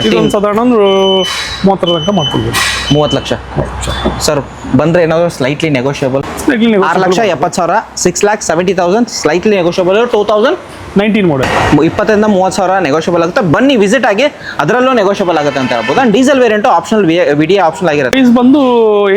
ಇದೊಂದು ಸಾಧಾರಣ ಒಂದು 30 ತನಕ ಮಾಡ್ಕೊಳ್ಬೋದು. 30 ಲಕ್ಷ ಸರ್ ಬಂದರೆ ಏನಾದರೂ slightly negotiable. 6,70,000 6,70,000 slightly negotiable. 2019 model 20,000-30,000 negotiable ಆಗುತ್ತೆ. ಬನ್ನಿ ವಿಸಿಟ್ ಆಗಿ, ಅದರಲ್ಲೂ ನೆಗೋಷಿಯಬಲ್ ಆಗುತ್ತೆ ಅಂತ ಹೇಳ್ಬೋದು. And diesel variant optional video optional ಆಗಿರುತ್ತೆ. ಪ್ರೈಸ್ ಬಂದು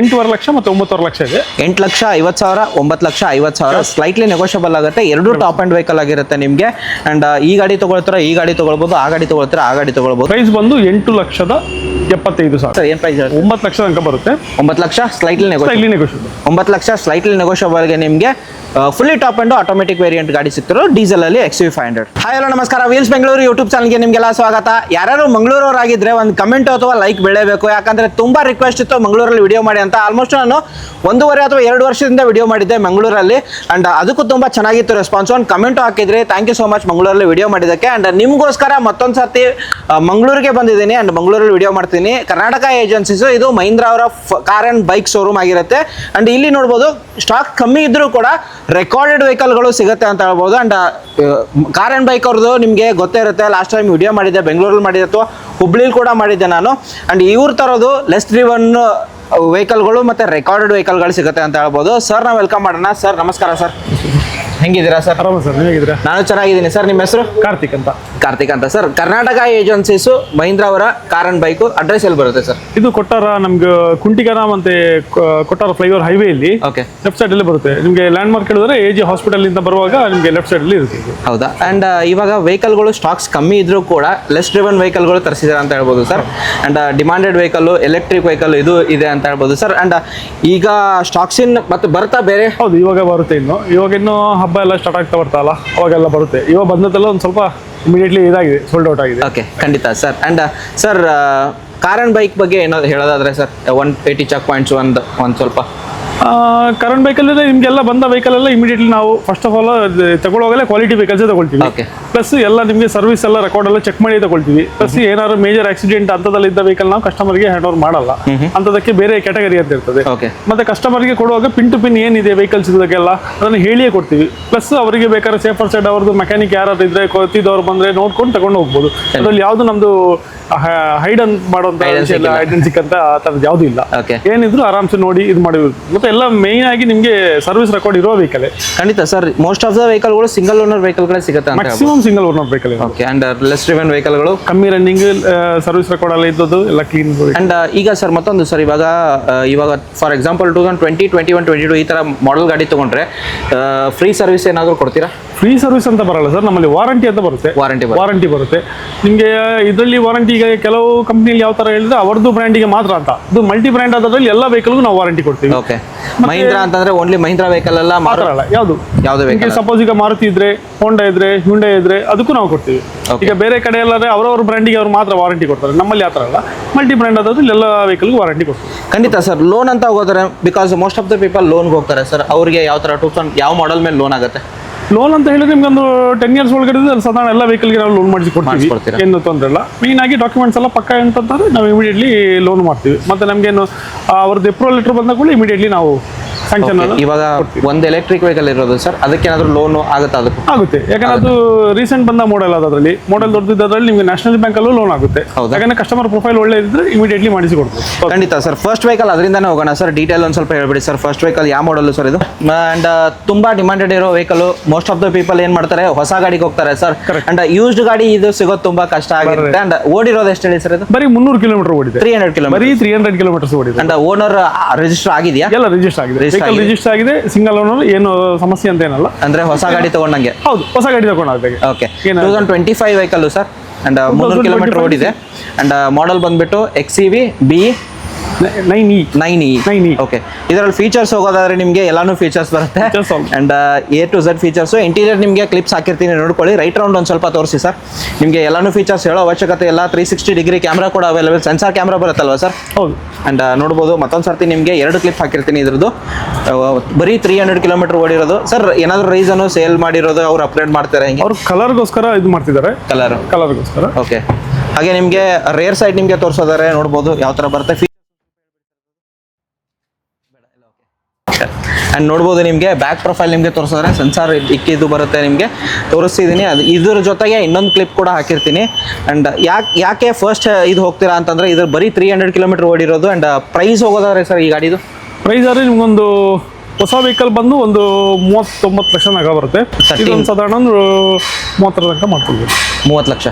8.5 ಲಕ್ಷ ಮತ್ತು 9.5 ಲಕ್ಷ ಇದೆ. 8,50,000 9,50,000 ಸ್ಲೈಟ್ಲಿ ನೆಗೋಷಿಯಬಲ್ ಆಗುತ್ತೆ. ಎರಡು ಟಾಪ್ ಆ್ಯಂಡ್ ವೆಹಿಕಲ್ ಆಗಿರುತ್ತೆ ನಿಮಗೆ. ಆ್ಯಂಡ್ ಈ ಗಾಡಿ ತೊಗೊಳ್ತಾರೆ, ಈ ಗಾಡಿ ತೊಗೊಳ್ಬೋದು, ಆ ಗಾಡಿ ತೊಗೊಳ್ತಾರೆ, ಆ ಗಾಡಿ ತೊಗೊಳ್ಬೋದು. ಪ್ರೈಸ್ ಬಂದು 8,75,000. ಏನು ಪ್ರೈಸ್? 9 ಲಕ್ಷ ತನಕ ಬರುತ್ತೆ. 9 lakh slightly negotiable. 9 lakh slightly ನೆಗೋಷಿಯಬಲ್ಗೆ ನಿಮಗೆ fully top and automatic variant ಗಾಡಿ ಸಿಗ್ತಿರೋ ಡೀಸೆಲಲ್ಲಿ XUV500. ಹಾಯ್ ಹಲೋ ನಮಸ್ಕಾರ, ವೀಲ್ಸ್ ಬೆಂಗಳೂರು ಯೂಟ್ಯೂಬ್ ಚಾನಲ್ಗೆ ನಿಮಗೆಲ್ಲ ಸ್ವಾಗತ. ಯಾರು ಮಂಗಳೂರವರಾಗಿದ್ದರೆ ಒಂದು ಕಮೆಂಟ್ ಅಥವಾ ಲೈಕ್ ಬೆಳೆಯಬೇಕು. ಯಾಕಂದರೆ ತುಂಬ ರಿಕ್ವೆಸ್ಟ್ ಇತ್ತು ಮಂಗಳೂರಲ್ಲಿ ವಿಡಿಯೋ ಮಾಡಿ ಅಂತ. ಆಲ್ಮೋಸ್ಟ್ ನಾನು 1.5 ಅಥವಾ 2 ವರ್ಷದಿಂದ ವಿಡಿಯೋ ಮಾಡಿದ್ದೆ ಮಂಗಳೂರಲ್ಲಿ. ಆ್ಯಂಡ್ ಅದಕ್ಕೂ ತುಂಬ ಚೆನ್ನಾಗಿತ್ತು ರೆಸ್ಪಾನ್ಸ್. ಒಂದು ಕಮೆಂಟು ಹಾಕಿದ್ರಿ, ಥ್ಯಾಂಕ್ ಯು ಸೋ ಮಚ್ ಮಂಗಳೂರಲ್ಲಿ ವಿಡಿಯೋ ಮಾಡಿದ್ದಕ್ಕೆ. ಆ್ಯಂಡ್ ನಿಮಗೋಸ್ಕರ ಮತ್ತೊಂದು ಸರ್ತಿ ಮಂಗಳೂರಿಗೆ ಬಂದಿದ್ದೀನಿ. ಆ್ಯಂಡ್ ಮಂಗಳೂರಲ್ಲಿ ವಿಡಿಯೋ ಮಾಡ್ತೀನಿ. ಕರ್ನಾಟಕ ಏಜೆನ್ಸೀಸು, ಇದು ಮಹೀಂದ್ರ ಅವರ ಕಾರ್ ಆ್ಯಂಡ್ ಬೈಕ್ ಶೋರೂಮ್ ಆಗಿರುತ್ತೆ. ಆ್ಯಂಡ್ ಇಲ್ಲಿ ನೋಡ್ಬೋದು ಸ್ಟಾಕ್ ಕಮ್ಮಿ ಇದ್ದರೂ ಕೂಡ ರೆಕಾರ್ಡೆಡ್ ವೆಹಿಕಲ್ಗಳು ಸಿಗುತ್ತೆ ಅಂತ ಹೇಳ್ಬೋದು. ಆ್ಯಂಡ್ ಕಾರ್ ಆ್ಯಂಡ್ ಬೈಕ್ ಅವ್ರದ್ದು ನಿಮಗೆ ಗೊತ್ತೇ ಇರುತ್ತೆ. ಲಾಸ್ಟ್ ಟೈಮ್ ವಿಡಿಯೋ ಮಾಡಿದ್ದೆ, ಬೆಂಗಳೂರಲ್ಲಿ ಮಾಡಿದ್ದೆ ಅಥವಾ ಹುಬ್ಳಿಲಿ ಕೂಡ ಮಾಡಿದ್ದೆ ನಾನು. ಆ್ಯಂಡ್ ಇವ್ರ ತರೋದು ಲೆಸ್ ಡ್ರಿವನ್ ವೆಹಿಕಲ್ಗಳು ಮತ್ತು ರೆಕಾರ್ಡೆಡ್ ವೆಹಿಕಲ್ಗಳು ಸಿಗುತ್ತೆ ಅಂತ ಹೇಳ್ಬೋದು. ಸರ್ ನಾವು ವೆಲ್ಕಮ್ ಮಾಡೋಣ. ಸರ್ ನಮಸ್ಕಾರ. ಸರ್ ಹೆಂಗಿದ್ದೀರಾ ಸರ್? ಆರಾಮ ಸರ್, ನೀವು ಹೇಗಿದ್ದೀರಾ? ನಾನು ಚೆನ್ನಾಗಿದ್ದೀನಿ ಸರ್. ನಿಮ್ಮ ಹೆಸರು? ಕಾರ್ತಿಕ್ ಅಂತ. ಕಾರ್ತಿಕ್ ಅಂತ ಸರ್. ಕರ್ನಾಟಕ ಏಜೆನ್ಸೀಸು ಮಹೀಂದ್ರ ಅವರ ಕಾರ್ ಆ್ಯಂಡ್ ಬೈಕು ಅಡ್ರೆಸ್ ಎಲ್ಲಿ ಬರುತ್ತೆ ಸರ್? ಇದು ಕೊಟ್ಟಾರ ನಮ್ಗೆ ಕುಂಟಿಗನ ಮತ್ತೆ ಕೊಟ್ಟಾರ ಫ್ಲೈಓವರ್ ಹೈವೇ ಇಲ್ಲಿ ಓಕೆ ಲೆಫ್ಟ್ ಸೈಡ್ ಅಲ್ಲಿ ಬರುತ್ತೆ. ನಿಮಗೆ ಲ್ಯಾಂಡ್ ಮಾರ್ಕ್ ಹೇಳಿದ್ರೆ AG ಹಾಸ್ಪಿಟಲ್ ಇಂದ ಬರುವಾಗ ನಿಮಗೆ ಲೆಫ್ಟ್ ಸೈಡ್ ಅಲ್ಲಿ ಇರುತ್ತೆ. ಹೌದಾ? ಆ್ಯಂಡ್ ಇವಾಗ ವೆಹಿಕಲ್ಗಳು ಸ್ಟಾಕ್ಸ್ ಕಮ್ಮಿ ಇದ್ರೂ ಕೂಡ ಲೆಸ್ ಡ್ರಿವನ್ ವೆಹಿಕಲ್ಗಳು ತರಿಸಿದ್ದಾರೆ ಅಂತ ಹೇಳ್ಬೋದು sir. And demanded vehicle, electric vehicle ಇದು ಇದೆ ಅಂತ ಹೇಳ್ಬೋದು ಸರ್. ಆ್ಯಂಡ್ ಈಗ ಸ್ಟಾಕ್ಸಿನ್ ಮತ್ತೆ ಬರ್ತಾ ಬೇರೆ? ಹೌದು, ಇವಾಗ ಬರುತ್ತೆ. ಇನ್ನು ಹಬ್ಬ ಎಲ್ಲ ಸ್ಟಾರ್ಟ್ ಆಗ್ತಾ ಬರ್ತಾವಲ್ಲ, ಅವಾಗೆಲ್ಲ ಬರುತ್ತೆ. ಇವಾಗ ಬಂದದ್ದೆಲ್ಲ ಒಂದು ಸ್ವಲ್ಪ ಇಮಿಡಿಯೇಟ್ಲಿ ಇದಾಗಿದೆ, ಸೋಲ್ಡ್ ಔಟ್ ಆಗಿದೆ. ಓಕೆ, ಖಂಡಿತ sir. And sir car and bike ಬಗ್ಗೆ ಏನಾದ್ರು ಹೇಳೋದಾದ್ರೆ ಸರ್, 180 ಚೆಕ್ ಪಾಯಿಂಟ್ಸ್ ಒಂದು ಸ್ವಲ್ಪ ಕರೆಂಟ್ ಬೈಕಲ್ಲಿ ನಿಮಗೆಲ್ಲ ಬಂದ ವೆಹಿಕಲ್ ಎಲ್ಲ ಇಮಿಡಿಯೇಟ್ಲಿ ನಾವು ಫಸ್ಟ್ ಆಫ್ ಆಲ್ ತಗೊಳ್ಳೋವಾಗಲೇ ಕ್ವಾಲಿಟಿ ವೆಹಿಕಲ್ಸೇ ತಗೊಳ್ತೀವಿ. ಪ್ಲಸ್ ಎಲ್ಲ ನಿಮಗೆ ಸರ್ವಿಸ್ ಎಲ್ಲ ರೆಕಾರ್ಡ್ ಎಲ್ಲ ಚೆಕ್ ಮಾಡಿ ತಗೊಳ್ತೀವಿ. ಪ್ಲಸ್ ಏನಾದ್ರು ಮೇಜರ್ ಆಕ್ಸಿಡೆಂಟ್ ಅಂತದಲ್ಲಿ ಇದ್ದ ವೆಹಿಕಲ್ ನಾವು ಕಸ್ಟಮರ್ಗೆ ಹ್ಯಾಂಡ್ ಓವರ್ ಮಾಡಲ್ಲ. ಅಂತದಕ್ಕೆ ಬೇರೆ ಕ್ಯಾಟಗರಿ ಅಂತ ಇರ್ತದೆ. ಮತ್ತೆ ಕಸ್ಟಮರ್ಗೆ ಕೊಡುವಾಗ ಪಿನ್ ಟು ಪಿನ್ ಏನಿದೆ ವೆಹಿಕಲ್ಸ್ ಇದಕ್ಕೆಲ್ಲ ಅದನ್ನು ಹೇಳಿಯೇ ಕೊಡ್ತೀವಿ. ಪ್ಲಸ್ ಅವರಿಗೆ ಬೇಕಾದ್ರೆ ಸೇಫರ್ ಸೈಡ್ ಅವ್ರದ್ದು ಮೆಕ್ಯಾನಿಕ್ ಯಾರಾದ್ರು ಇದ್ರೆ ಗೊತ್ತಿದ್ದವ್ರು ಬಂದ್ರೆ ನೋಡ್ಕೊಂಡು ತಗೊಂಡು ಹೋಗ್ಬೋದು. ಅದರಲ್ಲಿ ಯಾವುದು ನಮ್ದು ಹೈಡ್ ಅಂತ ಮಾಡುವಂತ ಐಡೆಂಟಿಕ್ ಅಂತ ಆ ಥರದ್ದು ಯಾವುದೂ ಇಲ್ಲ. ಏನಿದ್ರು ಆರಾಮ್ಸೆ ನೋಡಿ ಇದು ಮಾಡಿ. ಮತ್ತೆ ಎಲ್ಲ ಮೇನ್ ಆಗಿ ನಿಮಗೆ ಸರ್ವಿಸ್ ರೆಕಾರ್ಡ್ ಇರೋ ವೆಹಿಕಲ್. ಖಂಡಿತ ಸರ್. ಮೋಸ್ಟ್ ಆಫ್ ದ ವೆಹಿಕಲ್ಗಳು ಸಿಂಗಲ್ ಓನರ್ ವೆಹಿಕಲ್ಗಳೇ ಸಿಗುತ್ತೆ. Maximum single owner vehicle. Okay. And less driven ವೆಹಿಕಲ್ಗಳು ಕಮ್ಮಿ ರನ್ನಿಂಗ್, ಸರ್ವಿಸ್ ರೆಕಾರ್ಡ್ ಎಲ್ಲ ಇದ್ದದ್ದು ಎಲ್ಲ ಕ್ಲೀನ್. ಅಂಡ್ ಈಗ ಸರ್ ಮತ್ತೊಂದು ಸರ್, ಇವಾಗ ಫಾರ್ ಎಕ್ಸಾಂಪಲ್ 2020, 21, 22 ಈ ಥರ ಮಾಡೆಲ್ ಗಾಡಿ ತೊಗೊಂಡ್ರೆ ಫ್ರೀ ಸರ್ವಿಸ್ ಏನಾದರೂ ಕೊಡ್ತೀರಾ? ಫ್ರೀ ಸರ್ವಿಸ್ ಅಂತ ಬರಲ್ಲ ಸರ್, ನಮ್ಮಲ್ಲಿ ವಾರಂಟಿ ಅಂತ ಬರುತ್ತೆ. ವಾರಂಟಿ ಬರುತ್ತೆ ನಿಮಗೆ. ಇದರಲ್ಲಿ ವಾರಂಟಿ ಈಗ ಕೆಲವು ಕಂಪ್ನಿಯಲ್ಲಿ ಯಾವ ತರ ಹೇಳಿದ್ರೆ ಅವ್ರದ್ದು ಬ್ರ್ಯಾಂಡಿಗೆ ಮಾತ್ರ ಅಂತ. ಇದು ಮಲ್ಟಿ ಬ್ರ್ಯಾಂಡ್ ಆದ್ರಲ್ಲಿ ಎಲ್ಲ ವೆಹಿಕಲ್ಗೂ ನಾವು ವಾರಂಟಿ ಕೊಡ್ತೀವಿ. ಓಕೆ. ಮಹೀಂದ್ರ ಅಂತಂದ್ರೆ ಓನ್ಲಿ ಮಹೀಂದ್ರ ವೆಹಿಕಲ್ ಎಲ್ಲ ಮಾತ್ರ ಅಲ್ಲ, ಯಾವ್ದು ವೆಹಿಕಲ್. ಸಪೋಸ್ ಈಗ ಮಾರುತಿ ಇದ್ರೆ, ಹೋಂಡಾ ಇದ್ರೆ, ಹ್ಯುಂಡೈ ಇದ್ರೆ ಅದಕ್ಕೂ ನಾವು ಕೊಡ್ತೀವಿ. ಈಗ ಬೇರೆ ಕಡೆ ಎಲ್ಲಾದ್ರೆ ಅವ್ರವ್ರ ಬ್ರ್ಯಾಂಡಿಗೆ ಅವ್ರು ಮಾತ್ರ ವಾರಂಟಿ ಕೊಡ್ತಾರೆ. ನಮ್ಮಲ್ಲಿ ಆ ಥರ ಅಲ್ಲ, ಮಲ್ಟಿ ಬ್ರ್ಯಾಂಡ್ ಆದ್ರಲ್ಲಿ ಎಲ್ಲ ವೆಹಿಕಲ್ಗೂ ವಾರಂಟಿ ಕೊಡ್ತೀವಿ. ಖಂಡಿತ ಸರ್. ಲೋನ್ ಅಂತ ಹೋಗೋದ್ರೆ, because most of the people ಲೋನ್ಗೆ ಹೋಗ್ತಾರೆ ಸರ್, ಅವ್ರಿಗೆ ಯಾವ ಥರ ಟೂಪ್ಸ್ ಯಾವ ಮಾಡೆಲ್ ಮೇಲೆ ಲೋನ್ ಆಗುತ್ತೆ? ಲೋನ್ ಅಂತ ಹೇಳಿದ್ರೆ ನಿಮ್ಗೆ ಒಂದು 10 years ಒಳಗಡೆ ಸಾಧಾರಣ ಎಲ್ಲ ವೆಹಿಕಲ್ಗೆ ನಾವು ಲೋನ್ ಮಾಡಿಸಿ ಕೊಡ್ತೀವಿ. ಏನು ತೊಂದರೆ ಇಲ್ಲ. ಮೇನ್ ಆಗಿ ಡಾಕ್ಯುಮೆಂಟ್ಸ್ ಎಲ್ಲ ಪಕ್ಕ ಅಂತಂದ್ರೆ ನಾವು ಇಮಿಡಿಯೇಟ್ಲಿ ಲೋನ್ ಮಾಡ್ತೀವಿ. ಮತ್ತೆ ನಮ್ಗೇನು ಅವ್ರದ್ದು ಅಪ್ರೂವಲ್ ಲೆಟರ್ ಬಂದಾಗ ಕೂಡ ಇಮಿಡಿಯೇಟ್ಲಿ ನಾವು ಸ್ಯಾಂಕ್ಷನ್. ಇವಾಗ ಒಂದು ಎಲೆಕ್ಟ್ರಿಕ್ ವೆಹಿಕಲ್ ಇರೋದು ಸರ್, ಅದಕ್ಕೇನಾದ್ರೂ ಲೋನ್ ಆಗುತ್ತೆ? ಅದಕ್ಕೂ ಆಗುತ್ತೆ. ಯಾಕಂದ್ರೆ ಅದು ರೀಸೆಂಟ್ ಬಂದ ಮಾಡೆಲ್ ಅದರಲ್ಲಿ ಮಾಡೆಲ್ ದೊಡ್ಡದಿದ್ದಲ್ಲಿ ನಿಮಗೆ ನ್ಯಾಷನಲ್ ಬ್ಯಾಂಕ್ ಅಲ್ಲೂ ಲೋನ್ ಆಗುತ್ತೆ. ಯಾಕಂದ್ರೆ ಕಸ್ಟಮರ್ ಪ್ರೊಫೈಲ್ ಒಳ್ಳೆ ಇದ್ರೆ ಇಮಿಡಿಯೇಟ್ಲಿ ಮಾಡಿಸಿ ಕೊಡ್ತೀವಿ. ಖಂಡಿತ ಸರ್. ಫಸ್ಟ್ ವೆಹಿಕಲ್ ಅದರಿಂದಾನೇ ಹೋಗೋಣ ಸರ್. ಡೀಟೇಲ್ ಒಂದು ಸ್ವಲ್ಪ ಹೇಳ್ಬಿಡಿ ಸರ್. ಫಸ್ಟ್ ವೆಹಿಕಲ್ ಯಾವ ಮಾಡೆಲ್ ಸರ್ ಇದು? ಅಂಡ್ ತುಂಬಾ ಡಿಮಾಂಡೆಡ್ ಇರೋ vehicle. Most of the people ಏನ್ ಮಾಡ್ತಾರೆ, ಹೊಸ ಗಾಡಿಗೆ ಹೋಗ್ತಾರೆ ಸರ್. ಅಂಡ್ ಯೂಸ್ಡ್ ಗಾಡಿ ಇದು ಸಿಗೋದು ತುಂಬಾ ಕಷ್ಟ ಆಗಿರುತ್ತೆ. ಅಂಡ್ ಓಡಿರೋದು ಎಷ್ಟು ಹೇಳಿ ಸರ್? ಇದು ಬರೀ 300 ಕಿಲೋಮೀಟರ್ ಓಡಿದೆ. 300 ಕಿಲೋಮೀಟರ್. ಬರೀ 300 ಕಿಲೋಮೀಟರ್ಸ್ ಓಡಿದೆ. ಅಂಡ್ ಓನರ್ ರಿಜಿಸ್ಟರ್ ಆಗಿದೆಯಾ? ಎಲ್ಲ ರಿಜಿಸ್ಟರ್ ಆಗಿದೆ. ರಿಜಿಸ್ಟರ್ ಆಗಿದೆ. ಸಿಂಗಲ್ ಓನರ್, ಏನು ಸಮಸ್ಯೆ ಅಂತ ಏನಲ್ಲ. ಅಂದ್ರೆ ಹೊಸ ಗಾಡಿ ತಗೊಂಡಂಗೆ? ಹೌದು, ಹೊಸ ಗಾಡಿ ತಗೊಂಡಾಗ. Okay. 2025 vehicle sir. And 300 kilometre ಓಡಿದೆ. ಅಂಡ್ ಮಾಡೆಲ್ ಬಂದ್ಬಿಟ್ಟು XEV BE 9e. ಓಕೆ. ಇದರಲ್ಲಿ ಫೀಚರ್ಸ್ ಹೋಗೋದಾದ್ರೆ ನಿಮಗೆ ಎಲ್ಲಾನು ಫೀಚರ್ಸ್ ಬರುತ್ತೆ. And A to Z features. Interior ನಿಮಗೆ ಕ್ಲಿಪ್ಸ್ ಹಾಕಿರ್ತೀನಿ, ನೋಡ್ಕೊಳ್ಳಿ. ರೈಟ್ ರೌಂಡ್ ಒಂದು ಸ್ವಲ್ಪ ತೋರಿಸಿ ಸರ್. ನಿಮಗೆ ಎಲ್ಲಾನು ಫೀಚರ್ಸ್ ಹೇಳೋ ಅವಶ್ಯಕತೆ ಇಲ್ಲ. 360 ಡಿಗ್ರಿ ಕ್ಯಾಮ್ರಾ ಕೂಡ ಅವೈಲೇಬಲ್. ಸೆನ್ಸಾರ್ ಕ್ಯಾಮ್ರಾ ಬರುತ್ತಲ್ವಾ ಸರ್? ಹೌದು. ಅಂಡ್ ನೋಡ್ಬೋದು. ಮತ್ತೊಂದು ಸರ್ತಿ ನಿಮಗೆ 2 ಕ್ಲಿಪ್ ಹಾಕಿರ್ತೀನಿ ಇದ್ರದ್ದು. ಬರೀ 300 ಕಿಲೋಮೀಟರ್ ಓಡಿರೋದು ಸರ್. ಏನಾದ್ರು ರೀಸನ್ ಸೇಲ್ ಮಾಡಿರೋದು ಅವ್ರು ಅಪ್ಗ್ರೇಡ್ ಮಾಡ್ತಾರೆ? ಅವ್ರು ಕಲರ್ಗೋಸ್ಕರ ಇದು ಮಾಡ್ತಿದ್ದಾರೆ. ಕಲರ್ಗೋಸ್ಕರ. ಓಕೆ. ಹಾಗೆ ನಿಮಗೆ ರೇರ್ ಸೈಡ್ ನಿಮಗೆ ತೋರಿಸೋದಾರೆ ನೋಡ್ಬೋದು ಯಾವ ಥರ ಬರುತ್ತೆ. ಆ್ಯಂಡ್ ನೋಡ್ಬೋದು ನಿಮಗೆ ಬ್ಯಾಕ್ ಪ್ರೊಫೈಲ್ ನಿಮಗೆ ತೋರಿಸಿದ್ರೆ ಸೆನ್ಸಾರ್ ಇಕ್ಕಿದ್ದು ಬರುತ್ತೆ ನಿಮಗೆ ತೋರಿಸ್ತಿದ್ದೀನಿ. ಅದು ಇದ್ರ ಜೊತೆಗೆ ಇನ್ನೊಂದು ಕ್ಲಿಪ್ ಕೂಡ ಹಾಕಿರ್ತೀನಿ. ಆ್ಯಂಡ್ ಯಾಕೆ ಫಸ್ಟ್ ಇದು ಹೋಗ್ತೀರಾ ಅಂತಂದರೆ ಇದ್ರ ಬರೀ 300 ಕಿಲೋಮೀಟರ್ ಓಡಿರೋದು. ಆ್ಯಂಡ್ ಪ್ರೈಸ್ ಹೋಗೋದಾದ್ರೆ ಸರ್ ಈ ಗಾಡಿದು ಪ್ರೈಸ್ ಆದರೆ ನಿಮ್ಗೊಂದು ಹೊಸ ವೆಹಿಕಲ್ ಬಂದು ಒಂದು 39 ಲಕ್ಷ ನಾಗ ಬರುತ್ತೆ. ಇದೊಂದು ಸಾಧಾರಣ ಒಂದು 30 ತನಕ ಮಾಡ್ಕೊಳ್ಬೋದು. 30 ಲಕ್ಷ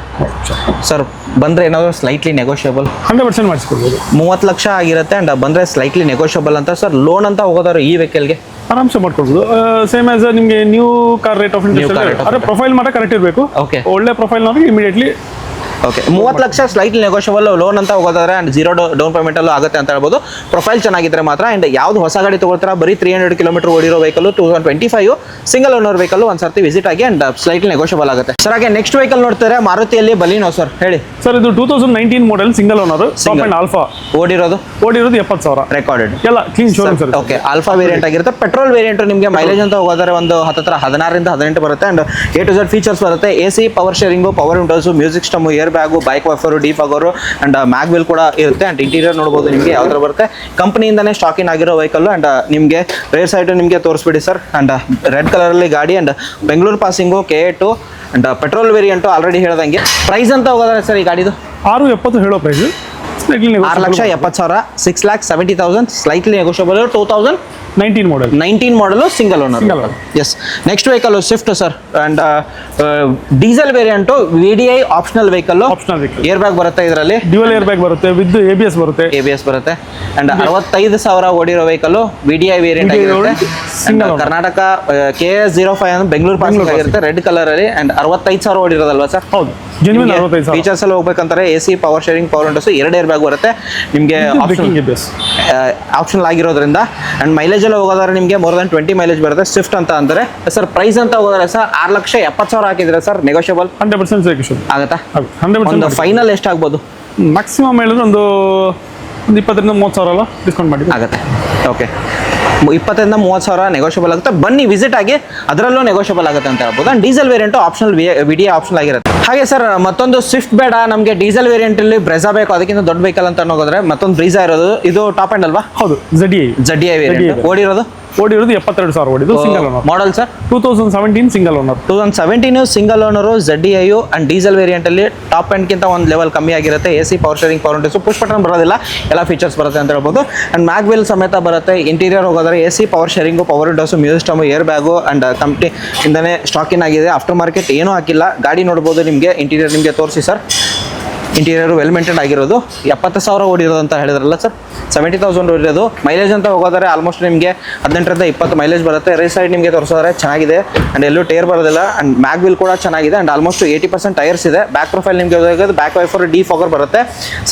ಸರ್ ಬಂದರೆ ಏನಾದರೂ ಸ್ಲೈಟ್ಲಿ ನೆಗೋಷಿಯಬಲ್ 100% ಮಾಡಿಸ್ಕೊಳ್ಬೋದು. 30 ಲಕ್ಷ ಆಗಿರುತ್ತೆ. ಆ್ಯಂಡ್ ಬಂದರೆ ಸ್ಲೈಟ್ಲಿ ನೆಗೋಷಿಯಬಲ್ ಅಂತ ಸರ್. ಲೋನ್ ಅಂತ ಹೋಗೋದಾದ್ರೆ ಈ ವೆಹಿಕಲ್ಗೆ ಆರಾಮ್ಸೆ ಮಾಡ್ಕೊಳ್ಬೋದು. ಸೇಮ್ ಆಸ್ ನಿಮಗೆ new car rate of interest ಆದರೆ ಪ್ರೊಫೈಲ್ ಮಾತ್ರ ಕರೆಕ್ಟ್ ಇರಬೇಕು. ಓಕೆ, ಒಳ್ಳೆ ಪ್ರೊಫೈಲ್ನವ್ರಿಗೆ immediately okay 30 lakh slightly negotiable loan ಅಂತ ಹೋಗೋದಾದ್ರೆ ಆ್ಯಂಡ್ 0 ಡೌನ್ ಪೇಮೆಂಟಲ್ಲೂ ಆಗುತ್ತೆ ಅಂತ ಹೇಳ್ಬೋದು. ಪ್ರೊಫೈಲ್ ಚೆನ್ನಾಗಿದ್ರೆ ಮಾತ್ರ. ಆ್ಯಂಡ್ ಯಾವ್ದು ಹೊಸ ಗಾಡಿ ತೊಗೊಳ್ತಾರ ಬರೀ 300 ಕಿಲೋಮೀಟರ್ ಓಡಿರೋ ವೆಹಿಕಲ್ 2025 ಸಿಂಗಲ್ ಓನರ್ ವೆಹಿಕಲ್ ಒಂದು ಸರ್ತಿ ವಿಸಿಟ್ ಆಗಿ ಆ್ಯಂಡ್ ಸ್ಲೈಟ್ಲಿ ನೆಗೋಷಿಯಬಲ್ ಆಗುತ್ತೆ ಸರ್. ಹಾಗೆ ನೆಕ್ಸ್ಟ್ ವೆಹಿಕಲ್ ನೋಡ್ತಾರೆ ಮಾರುತಿಯಲ್ಲಿ ಬಲಿನೋ ಸರ್, ಹೇಳಿ ಸರ್. ಇದು 2019 model single owner top and alpha. ಓಡಿರೋದು 70,000 ರೆಕಾರ್ಡೆಡ್ ಎಲ್ಲ clean showroom sir. Okay, alpha variant ಆಗಿರುತ್ತೆ. ಪೆಟ್ರೋಲ್ ವೇರಿಯಂಟ್ ನಿಮಗೆ ಮೈಲೇಜ್ ಅಂತ ಹೋಗೋದಾದ್ರೆ ಒಂದು 16 ರಿಂದ 18 ಬರುತ್ತೆ. And A to Z features ಬರುತ್ತೆ. AC, power steering, power windows, music system, air bag, back wiper, defogger and mag wheel ಕೂಡ ಇರುತ್ತೆ. ಆ್ಯಂಡ್ ಇಂಟೀರಿಯರ್ ನೋಡ್ಬೋದು ನಿಮಗೆ ಯಾವ ಥರ ಬರುತ್ತೆ. ಕಂಪನಿಯಿಂದನೇ ಸ್ಟಾಕಿನ್ ಆಗಿರೋ ವೆಹಿಕಲ್. ಆ್ಯಂಡ್ ನಿಮಗೆ ರೇರ್ ಸೈಡ್ ನಿಮಗೆ ತೋರಿಸ್ಬಿಡಿ ಸರ್. ಆ್ಯಂಡ್ ರೆಡ್ ಕಲರಲ್ಲಿ ಗಾಡಿ. And Bengaluru passing, K8 and petrol variant already ಹೇಳ್ದಂಗೆ. ಪ್ರೈಸ್ ಅಂತ ಹೋಗೋದಾದ್ರೆ ಸರ್ ಈ ಗಾಡಿದು 670 ಹೇಳೋ price 6,70,000 6,70,000 slightly negotiable. 2019 model single owner. Yes, next vehicle Swift sir. And diesel variant VDI optional vehicle. Air bag ಬರುತ್ತೆ ಇದರಲ್ಲಿ. ಡ್ಯುಯಲ್ ಏರ್ ಬ್ಯಾಗ್ ಬರುತ್ತೆ with ABS ಬರುತ್ತೆ. ಬರುತ್ತೆ. ಆ್ಯಂಡ್ 65,000 ಓಡಿರೋ ವೆಹಿಕಲ್ VDI ವೇರಿಯಂಟ್ ಆಗಿರುತ್ತೆ. ಕರ್ನಾಟಕ KS05 ಅಂದ್ರೆ ಬೆಂಗಳೂರು ಪಾಸಿಂಗ್ ಆಗಿರುತ್ತೆ ರೆಡ್ ಕಲರ್ ಅಲ್ಲಿ. ಆ್ಯಂಡ್ 65,000 ಓಡಿರೋದಲ್ವಾ ಸರ್? ಹೌದು, ಜೆನ್ಯೂನ್ 65,000. ಫೀಚರ್ಸ್ ಎಲ್ಲ ಹೋಗ್ಬೇಕಂತಾರೆ AC, power steering, power windows, 2 air bag ಬರುತ್ತೆ ನಿಮಗೆ ಆಪ್ಷನಲ್ ಆಗಿರೋದ್ರಿಂದ. ಆ್ಯಂಡ್ ಮೈಲೇಜ್ ಎಲ್ಲ ಹೋಗೋದಾದ್ರೆ ನಿಮಗೆ ಮೋರ್ ದನ್ 20 ಮೈಲೇಜ್ ಬರುತ್ತೆ ಸ್ವಿಫ್ಟ್ ಅಂತ ಅಂದರೆ ಸರ್. ಪ್ರೈಸ್ ಅಂತ ಹೋಗೋದಾರೆ ಸರ್ 6,70,000 ಹಾಕಿದ್ರೆ ಸರ್ ನೆಗೋಷಿಯಬಲ್ 100% ಆಗುತ್ತಾ? 100% ಫೈನಲ್ ಎಷ್ಟಾಗ್ಬೋದು? ಮ್ಯಾಕ್ಸಿಮಮ್ ಹೇಳಿದ್ರೆ ಒಂದು 20,000 ರಿಂದ 30,000 ಡಿಸ್ಕೌಂಟ್ ಮಾಡಿ ಆಗುತ್ತೆ. ಓಕೆ, 20,000 ರಿಂದ 30,000 ನೆಗೋಷಿಯಬಲ್ ಆಗುತ್ತೆ. ಬನ್ನಿ ವಿಸಿಟ್ ಆಗಿ, ಅದರಲ್ಲೂ ನೆಗೋಷಿಯಬಲ್ ಆಗುತ್ತೆ ಅಂತ ಹೇಳ್ಬೋದು. And diesel variant optional VDI optional ಆಗಿರುತ್ತೆ. ಹಾಗೆ ಸರ್ ಮತ್ತೊಂದು ಸ್ವಿಫ್ಟ್ ಬೇಡ ನಮಗೆ, ಡೀಸೆಲ್ ವೇರಿಯಂಟಲ್ಲಿ ಬ್ರೆಜಾ ಬೇಕು, ಅದಕ್ಕಿಂತ ದೊಡ್ಡ ವೆಹಿಕಲ್ ಅಂತ ಹೋಗೋದ್ರೆ ಮತ್ತೊಂದು ಬ್ರೀಜಾ ಇರೋದು. ಇದು ಟಾಪ್ ಎಂಡ್ ಅಲ್ವಾ? ಹೌದು, ZDI ವೇರಿಯಂಟ್. ಓಡಿರೋದು 72,000 ಓಡಿದ್ದು single owner. Model sir 2017 single owner. 2017 single owner ZDI. And diesel ವೇರಿಯಂಟಲ್ಲಿ ಟಾಪ್ ಎಂಡ್ಗಿಂತ ಒಂದು ಲೆವೆಲ್ ಕಮ್ಮಿ ಆಗಿರುತ್ತೆ. AC, power steering, power windows, push button ಬರೋದಿಲ್ಲ, ಎಲ್ಲ ಫೀಚರ್ಸ್ ಬರುತ್ತೆ ಅಂತ ಹೇಳ್ಬೋದು. ಆ್ಯಂಡ್ ಮ್ಯಾಗ್ ವೀಲ್ ಸಮೇತ ಬರುತ್ತೆ. ಇಂಟೀರಿಯರ್ ಹೋಗೋದ್ರೆ AC, power steering, power windows, music system, air bag. And ಕಂಪ್ನಿಯಿಂದನೇ ಸ್ಟಾಕಿನ್ ಆಗಿದೆ. ಆಫ್ಟರ್ ಮಾರ್ಕೆಟ್ ಏನೂ ಹಾಕಿಲ್ಲ. ಗಾಡಿ ನೋಡ್ಬೋದು ನಿಮಗೆ. ಇಂಟೀರಿಯರ್ ನಿಮಗೆ ತೋರಿಸಿ ಸರ್. ಇಂಟೀರಿಯರ್ ವೆಲ್ ಮೇಂಟೈನ್ ಆಗಿರೋದು. 70,000 ಓಡಿರೋದು ಅಂತ ಹೇಳಿದ್ರಲ್ಲ ಸರ್. 70,000 ಓಡಿರೋದು. ಮೈಲೇಜ್ ಅಂತ ಹೋಗೋದಾರೆ ಆಲ್ಮೋಸ್ಟ್ ನಿಮಗೆ 18 ರಿಂದ 20 ಮೈಲೇಜ್ ಬರುತ್ತೆ. ರೇಸ್ ಸೈಡ್ ನಿಮಗೆ ತೋರಿಸೋದ್ರೆ ಚೆನ್ನಾಗಿದೆ. ಆ್ಯಂಡ್ ಎಲ್ಲೂ ಟೈರ್ ಬರೋದಿಲ್ಲ. ಆ್ಯಂಡ್ ಮ್ಯಾಗ್ ವೀಲ್ ಕೂಡ ಚೆನ್ನಾಗಿದೆ. ಆ್ಯಂಡ್ ಆಲ್ಮೋಸ್ಟ್ 80% ಟೈರ್ಸ್ ಇದೆ. ಬ್ಯಾಕ್ ಪ್ರೊಫೈಲ್ ನಿಮಗೆ ಬ್ಯಾಕ್ ವೈಫರ್ ಡಿಫಾಗರ್ ಬರುತ್ತೆ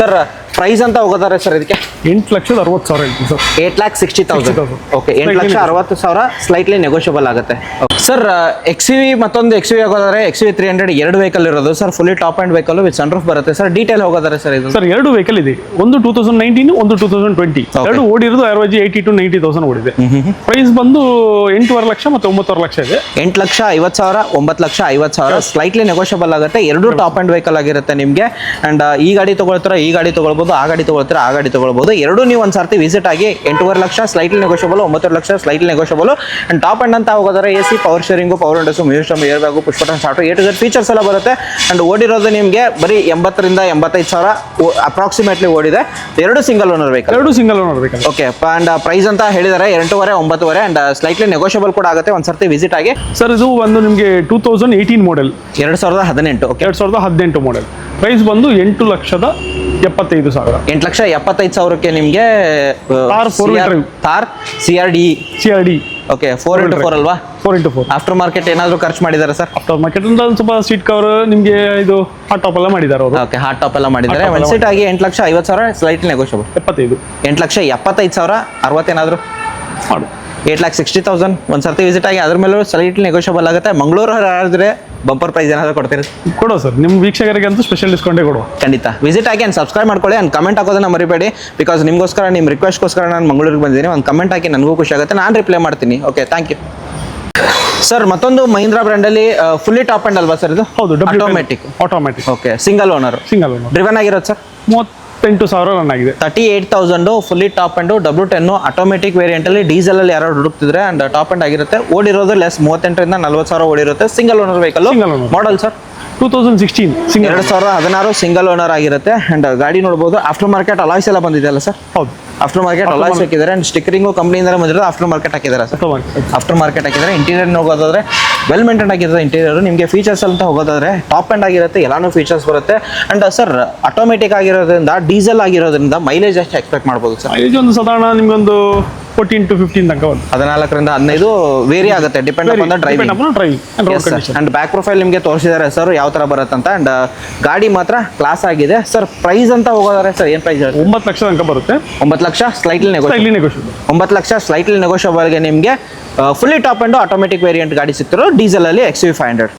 ಸರ್. ಪ್ರೈಸ್ ಅಂತ ಹೋಗೋದಾರೆ ಸರ್ ಇದಕ್ಕೆ 8,60,000 ಹೇಳ್ತೀವಿ ಸರ್. 8,60,000. ಓಕೆ, 8,60,000 ಸ್ಲೈಟ್ಲಿ ನೆಗೋಷಿಯಬಲ್ ಆಗುತ್ತೆ ಸರ್. XUV ಮತ್ತೊಂದು XUV ಹೋಗೋದಾದ್ರೆ XUV 300 2 ವೆಹಿಕಲ್ ಇರೋದು sir. Fully top and vehicle with sunroof ಬರುತ್ತೆ ಸರ್. ಡೀಟೇಲ್ ಹೋಗೋದಾರೆ ಸರ್ ಇದು ಸರ್ 2 ವೆಹಿಕಲ್ ಇದೆ. ಒಂದು 2019, ಒಂದು 2020. ಎರಡು ಓಡಿರೋದು ಅವರೇಜ್ 80,000 to 90,000 ಓಡಿದೆ. ಪ್ರೈಸ್ ಬಂದು 8,5 ಲಕ್ಷ ಮತ್ತು 9,5 ಲಕ್ಷ ಇದೆ. 8,50,000 9,50,000 ಸ್ಲೈಟ್ಲಿ ನೆಗೋಷಿಯಬಲ್ ಆಗುತ್ತೆ. 2 ಟಾಪ್ ಅಂಡ್ ವೆಹಿಕಲ್ ಆಗಿರುತ್ತೆ ನಿಮಗೆ. ಆ್ಯಂಡ್ ಈ ಗಾಡಿ ತೊಗೊಳ್ತಾರೆ, ಈ ಗಾಡಿ ತೊಗೊಳ್ಬೋದು, ಆ ಗಾಡಿ ತೊಗೊಳ್ತಾರೆ, ಆ ಗಾಡಿ ತೊಗೊಳ್ಬೋದು. ಎರಡು ನೀವು ಒಂದು ಸರ್ತಿ ವಿಸಿಟ್ ಆಗಿ 8,5 lakh slightly negotiable, 9,5 lakh slightly negotiable. And top and ಅಂತ ಹೋಗೋದಾರೆ AC, power steering, power windows, music system, air bag, push button start, A to Z features ಎಲ್ಲ ಬರುತ್ತೆ. ಆ್ಯಂಡ್ ಓಡಿರೋದು ನಿಮಗೆ ಬರೀ 80 ರಿಂದ 85,000 ಅಪ್ರಾಕ್ಸಿಮೇಟ್ಲಿ ಓಡಿದೆ. 2 single owner vehicle. Okay, and price ಅಂತ ಹೇಳಿದ್ದಾರೆ 8,500 9,500. And slightly negotiable ಕೂಡ ಆಗುತ್ತೆ. ಒಂದು ಸರ್ತಿ ವಿಸಿಟ್ ಆಗಿ ಸರ್. ಇದು ಒಂದು ನಿಮಗೆ 2018 ಮಾಡೆಲ್, 2018. Okay, 2018 model. ಪ್ರೈಸ್ ಬಂದು 8,75,000. 8,75,000ಕ್ಕೆ ನಿಮಗೆ ಥಾರ್ CRD. ಓಕೆ, 4x4 ಅಲ್ವಾ? 4x4. ಆಫ್ಟರ್ ಮಾರ್ಕೆಟ್ ಏನಾದರೂ ಖರ್ಚು ಮಾಡಿದ್ದಾರೆ ಸರ್? ಆಫ್ಟರ್ ಮಾರ್ಕೆಟ್ ಅಂತ ಸ್ವಲ್ಪ ಸೀಟ್ ಕವರ್ ನಿಮಗೆ ಇದು ಹಾಟ್ ಟಾಪ್ ಎಲ್ಲ ಮಾಡಿದ್ದಾರೆ ಅವರು. ಓಕೆ, ಹಾಟ್ ಟಾಪ್ ಎಲ್ಲ ಮಾಡಿದ್ದಾರೆ. ಒನ್ ಸೀಟ್ ಆಗಿ 8,50,000 ಸ್ಲೈಟ್ಲಿ ನೆಗೋಷಿಯಬಲ್. 8,75,000 60 ಏನಾದರೂ 8,60,000 ಒಂದು ಸರ್ತಿ ವಿಸಿಟ್ ಆಗಿ ಅದ್ರ ಮೇಲೂ ಸ್ಲೈಟ್ಲಿ ನೆಗೋಷಿಯಬಲ್ ಆಗುತ್ತೆ. ಮಂಗಳೂರು ಯಾರಾದ್ರೆ ಬಂಪರ್ ಪ್ರೈಸ್ ಏನಾದರೂ ಕೊಡ್ತೀರಿ? ಕೊಡೋ ಸರ್, ನಿಮ್ಮ ವೀಕ್ಷಕರಿಗೆ ಅಂತೂ ಸ್ಪೆಷಲ್ ಡಿಸ್ಕೌಂಟೇ ಕೊಡುವ. ಖಂಡಿತ ವಿಸಿಟ್ ಆಗಿ ಸಬ್ಸ್ಕ್ರೈಬ್ ಮಾಡ್ಕೊಳ್ಳಿ. ಆ್ಯಂಡ್ ಕಮೆಂಟ್ ಹಾಕೋದನ್ನ ಮರಿಬೇಡಿ. ಬಿಕಾಸ್ ನಿಮಗೋಸ್ಕರ, ನಿಮ್ಮ ರಿಕ್ವೆಸ್ಟ್ಗೋಸ್ಕರ ನಾನು ಮಂಗಳೂರಿಗೆ ಬಂದಿದ್ದೀನಿ. ಒಂದು ಕಮೆಂಟ್ ಹಾಕಿ, ನನಗೂ ಖುಷಿ ಆಗುತ್ತೆ. ನಾನು ರಿಪ್ಲೈ ಮಾಡ್ತೀನಿ. Okay, thank you sir. ಮತ್ತೊಂದು ಮಹೀಂದ್ರಾ ಬ್ರ್ಯಾಂಡಲ್ಲಿ ಫುಲ್ಲಿ ಟಾಪ್ ಅಂಡ್ ಅಲ್ವಾ ಸರ್ ಇದು? ಹೌದು, automatic. Automatic. Okay, single owner. Single owner. Driven ಆಗಿರೋದು ಸರ್? 38,000 ರನ್ ಆಗಿದೆ. 38,000 fully top end W10 automatic variant ಅಲ್ಲಿ ಡೀಸೆಲ್ ಅಲ್ಲಿ ಯಾರು ಹುಡುಕ್ತಿದ್ರೆ ಅಂಡ್ ಟಾಪ್ ಅಂಡ್ ಆಗಿರುತ್ತೆ. ಓಡಿರೋದು ಲೆಸ್ 38,000 ಇಂದ 40,000 ಓಡಿರುತ್ತೆ. Single owner vehicle. Single owner. Model sir 2016 single. 2016 single owner ಆಗಿರುತ್ತೆ. ಅಂಡ್ ಗಾಡಿ ನೋಡಬಹುದು ಆಫ್ಟರ್ ಮಾರ್ಕೆಟ್ ಅಲಾಯ್ಸ್ ಎಲ್ಲ ಬಂದಿದೆ ಅಲ್ಲ ಸರ್? ಹೌದು, ಆಫ್ಟರ್ ಮಾರ್ಕೆಟ್ ಅಲಾಯ್ಸ್ ಹಾಕಿದ್ದಾರೆ ಅಂಡ್ ಸ್ಟಿಕರಿಂಗು ಕಂಪ್ನಿಯಿಂದ ಬಂದಿರೋದು ಆಫ್ಟರ್ ಮಾರ್ಕೆಟ್ ಹಾಕಿದ್ದಾರೆ ಸರ್. ಆಫ್ಟರ್ ಮಾರ್ಕೆಟ್ ಹಾಕಿದ್ದಾರೆ. ಇಂಟೀರಿಯರ್ ಹೋಗೋದಾದ್ರೆ ವೆಲ್ ಮೇಂಟೈನ್ ಆಗಿರುತ್ತೆ ಇಂಟೀರಿಯರ್. ನಿಮಗೆ ಫೀಚರ್ಸ್ ಅಂತ ಹೋಗೋದಾದ್ರೆ ಟಾಪ್ ಅಂಡ್ ಆಗಿರುತ್ತೆ, ಎಲ್ಲಾನು ಫೀಚರ್ಸ್ ಬರುತ್ತೆ. ಅಂಡ್ ಸರ್ ಆಟೋಮೆಟಿಕ್ ಆಗಿರೋದ್ರಿಂದ ಡೀಸೆಲ್ ಆಗಿರೋದ್ರಿಂದ ಮೈಲೇಜ್ ಎಷ್ಟು ಎಕ್ಸ್ಪೆಕ್ಟ್ ಮಾಡ್ಬೋದು ಸರ್? ಮೈಲೇಜ್ ಒಂದು ಸಾಧಾರಣ ನಿಮ್ಗೊಂದು 14 to 15 ತನಕ ಒಂದು 14ರಿಂದ 15 ವೇರಿ ಆಗುತ್ತೆ depend upon the driving. And back profile ನಿಮಗೆ ತೋರಿಸಿದ್ದಾರೆ ಸರ್ ಯಾವ ತರ ಬರುತ್ತೆ ಅಂತ. ಅಂಡ್ ಗಾಡಿ ಮಾತ್ರ ಕ್ಲಾಸ್ ಆಗಿದೆ ಸರ್. ಪ್ರೈಸ್ ಅಂತ ಹೋಗೋದಾದ್ರೆ ಸರ್ ಏನ್ ಪ್ರೈಸ್? 9 ಲಕ್ಷ ತನಕ ಬರುತ್ತೆ. 9 lakh slightly negotiable. 9 lakh slightly ನೆಗೋಷಿಯಬಲ್ಗೆ ನಿಮಗೆ fully top and automatic variant ಗಾಡಿ ಸಿಗ್ತಿರೋ ಡೀಸೆಲ್ ಅಲ್ಲಿ XUV 500.